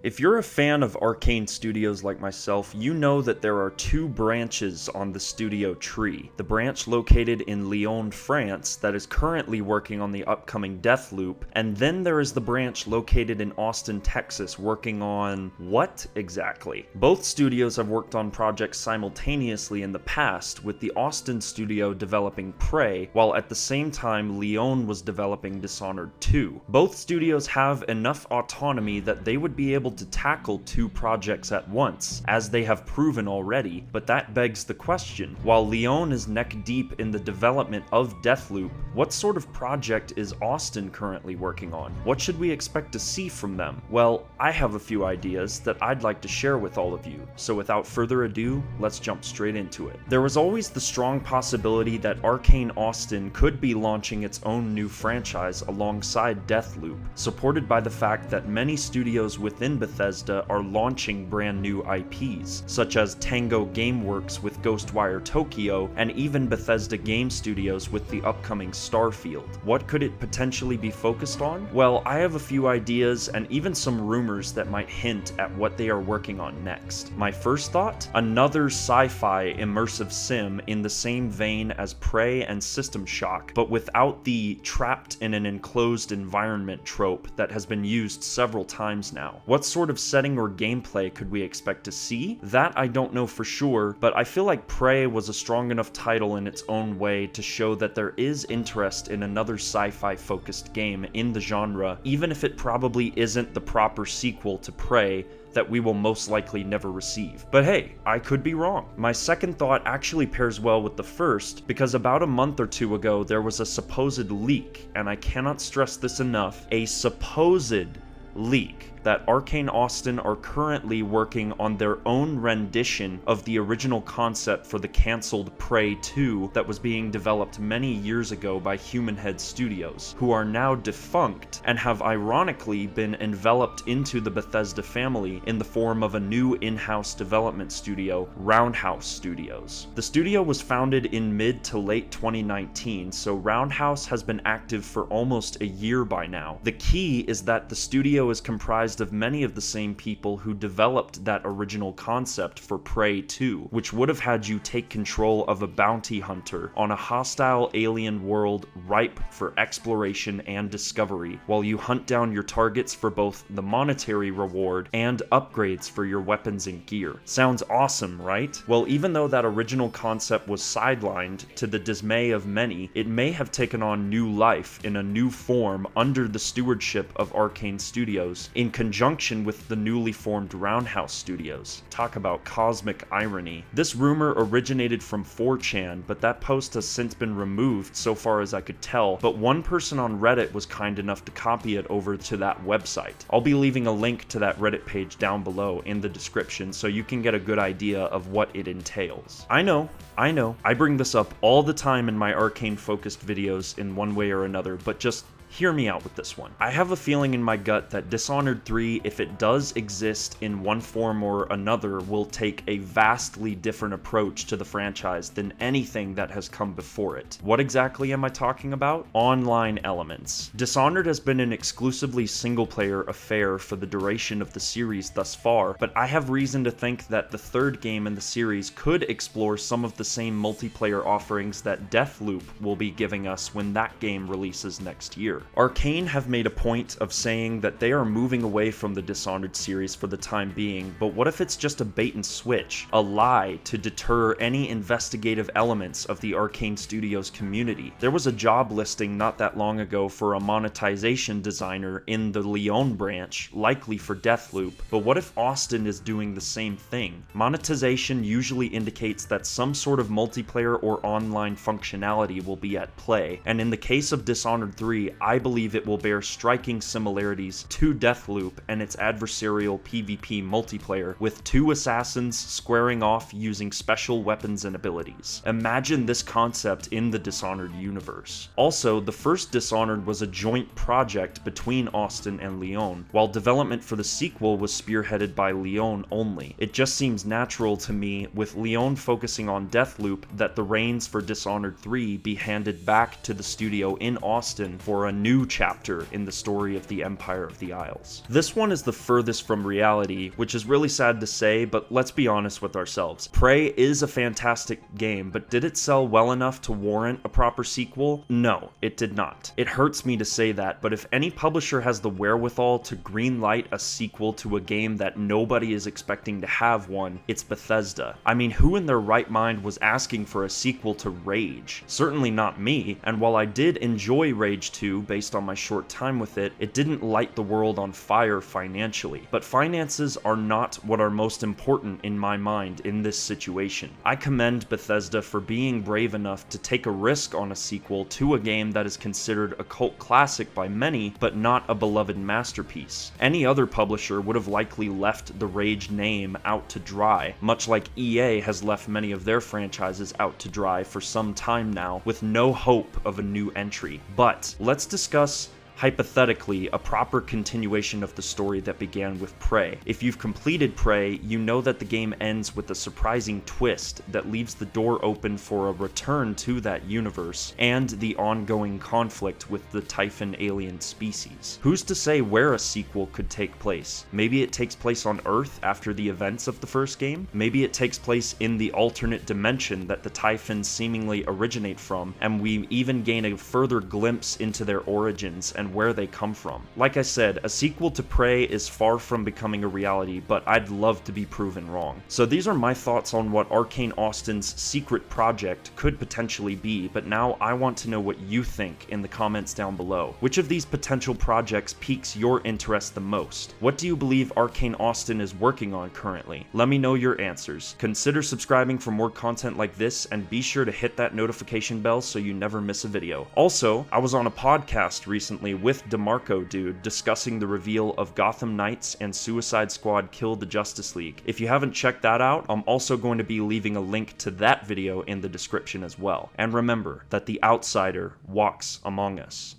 If you're a fan of Arcane Studios like myself, you know that there are two branches on the studio tree. The branch located in Lyon, France, that is currently working on the upcoming Deathloop, and then there is the branch located in Austin, Texas, working on what exactly? Both studios have worked on projects simultaneously in the past, with the Austin studio developing Prey, while at the same time Lyon was developing Dishonored 2. Both studios have enough autonomy that they would be able to tackle two projects at once, as they have proven already, but that begs the question, while Lyon is neck deep in the development of Deathloop, what sort of project is Austin currently working on? What should we expect to see from them? Well, I have a few ideas that I'd like to share with all of you, so without further ado, let's jump straight into it. There was always the strong possibility that Arcane Austin could be launching its own new franchise alongside Deathloop, supported by the fact that many studios within Bethesda are launching brand new IPs, such as Tango Gameworks with Ghostwire Tokyo, and even Bethesda Game Studios with the upcoming Starfield. What could it potentially be focused on? Well, I have a few ideas and even some rumors that might hint at what they are working on next. My first thought? Another sci-fi immersive sim in the same vein as Prey and System Shock, but without the trapped in an enclosed environment trope that has been used several times now. What sort of setting or gameplay could we expect to see? That I don't know for sure, but I feel like Prey was a strong enough title in its own way to show that there is interest in another sci-fi focused game in the genre, even if it probably isn't the proper sequel to Prey that we will most likely never receive. But hey, I could be wrong. My second thought actually pairs well with the first, because about a month or two ago there was a supposed leak, and I cannot stress this enough, a supposed leak that Arcane Austin are currently working on their own rendition of the original concept for the cancelled Prey 2 that was being developed many years ago by Human Head Studios, who are now defunct and have ironically been enveloped into the Bethesda family in the form of a new in-house development studio, Roundhouse Studios. The studio was founded in mid to late 2019, so Roundhouse has been active for almost a year by now. The key is that the studio is comprised of many of the same people who developed that original concept for Prey 2, which would have had you take control of a bounty hunter on a hostile alien world ripe for exploration and discovery, while you hunt down your targets for both the monetary reward and upgrades for your weapons and gear. Sounds awesome, right? Well, even though that original concept was sidelined to the dismay of many, it may have taken on new life in a new form under the stewardship of Arcane Studios, in conjunction with the newly formed Roundhouse Studios. Talk about cosmic irony. This rumor originated from 4chan, but that post has since been removed so far as I could tell, but one person on Reddit was kind enough to copy it over to that website. I'll be leaving a link to that Reddit page down below in the description so you can get a good idea of what it entails. I know, I bring this up all the time in my Arcane focused videos in one way or another, but just hear me out with this one. I have a feeling in my gut that Dishonored 3, if it does exist in one form or another, will take a vastly different approach to the franchise than anything that has come before it. What exactly am I talking about? Online elements. Dishonored has been an exclusively single-player affair for the duration of the series thus far, but I have reason to think that the third game in the series could explore some of the same multiplayer offerings that Deathloop will be giving us when that game releases next year. Arcane have made a point of saying that they are moving away from the Dishonored series for the time being, but what if it's just a bait and switch, a lie to deter any investigative elements of the Arcane Studios community? There was a job listing not that long ago for a monetization designer in the Lyon branch, likely for Deathloop, but what if Austin is doing the same thing? Monetization usually indicates that some sort of multiplayer or online functionality will be at play, and in the case of Dishonored 3, I believe it will bear striking similarities to Deathloop and its adversarial PvP multiplayer, with two assassins squaring off using special weapons and abilities. Imagine this concept in the Dishonored universe. Also, the first Dishonored was a joint project between Austin and Leon, while development for the sequel was spearheaded by Leon only. It just seems natural to me, with Leon focusing on Deathloop, that the reins for Dishonored 3 be handed back to the studio in Austin for a new chapter in the story of the Empire of the Isles. This one is the furthest from reality, which is really sad to say, but let's be honest with ourselves. Prey is a fantastic game, but did it sell well enough to warrant a proper sequel? No, it did not. It hurts me to say that, but if any publisher has the wherewithal to greenlight a sequel to a game that nobody is expecting to have one, it's Bethesda. I mean, who in their right mind was asking for a sequel to Rage? Certainly not me, and while I did enjoy Rage 2 based on my short time with it, it didn't light the world on fire financially. But finances are not what are most important in my mind in this situation. I commend Bethesda for being brave enough to take a risk on a sequel to a game that is considered a cult classic by many, but not a beloved masterpiece. Any other publisher would have likely left the Rage name out to dry, much like EA has left many of their franchises out to dry for some time now, with no hope of a new entry. But let's discuss, hypothetically, a proper continuation of the story that began with Prey. If you've completed Prey, you know that the game ends with a surprising twist that leaves the door open for a return to that universe and the ongoing conflict with the Typhon alien species. Who's to say where a sequel could take place? Maybe it takes place on Earth after the events of the first game? Maybe it takes place in the alternate dimension that the Typhons seemingly originate from, and we even gain a further glimpse into their origins and where they come from. Like I said, a sequel to Prey is far from becoming a reality, but I'd love to be proven wrong. So these are my thoughts on what Arcane Austin's secret project could potentially be, but now I want to know what you think in the comments down below. Which of these potential projects piques your interest the most? What do you believe Arcane Austin is working on currently? Let me know your answers. Consider subscribing for more content like this, and be sure to hit that notification bell so you never miss a video. Also, I was on a podcast recently with DeMarco Dude discussing the reveal of Gotham Knights and Suicide Squad Kill the Justice League. If you haven't checked that out, I'm also going to be leaving a link to that video in the description as well. And remember that the outsider walks among us.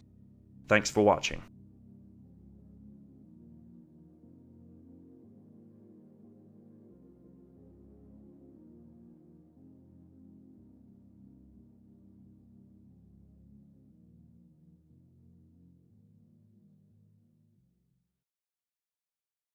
Thanks for watching.